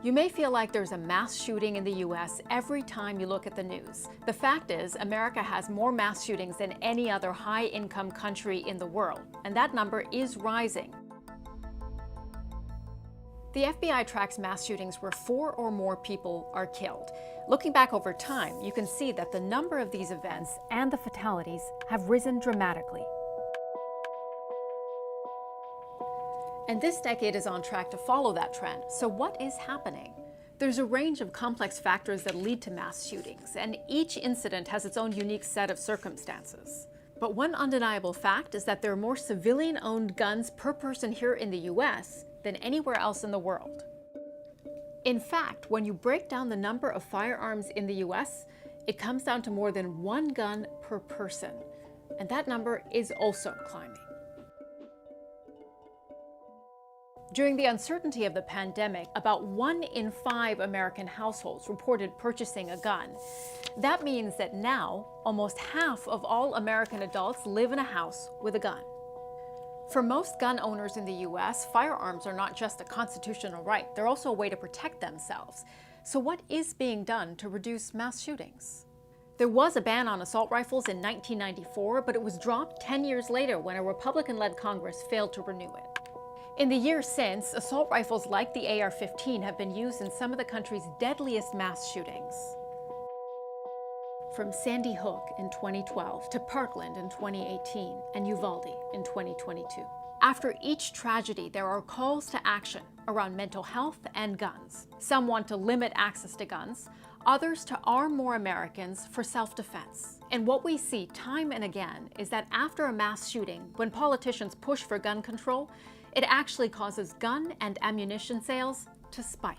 You may feel like there's a mass shooting in the US every time you look at the news. The fact is, America has more mass shootings than any other high-income country in the world, and that number is rising. The FBI tracks mass shootings where 4 or more people are killed. Looking back over time, you can see that the number of these events and the fatalities have risen dramatically. And this decade is on track to follow that trend. So what is happening? There's a range of complex factors that lead to mass shootings, and each incident has its own unique set of circumstances. But one undeniable fact is that there are more civilian-owned guns per person here in the US than anywhere else in the world. In fact, when you break down the number of firearms in the US, it comes down to more than 1 gun per person. And that number is also climbing. During the uncertainty of the pandemic, about 1 in 5 American households reported purchasing a gun. That means that now, almost half of all American adults live in a house with a gun. For most gun owners in the US, firearms are not just a constitutional right, they're also a way to protect themselves. So what is being done to reduce mass shootings? There was a ban on assault rifles in 1994, but it was dropped 10 years later when a Republican-led Congress failed to renew it. In the years since, assault rifles like the AR-15 have been used in some of the country's deadliest mass shootings. From Sandy Hook in 2012 to Parkland in 2018 and Uvalde in 2022. After each tragedy, there are calls to action around mental health and guns. Some want to limit access to guns, others to arm more Americans for self-defense. And what we see time and again is that after a mass shooting, when politicians push for gun control, it actually causes gun and ammunition sales to spike.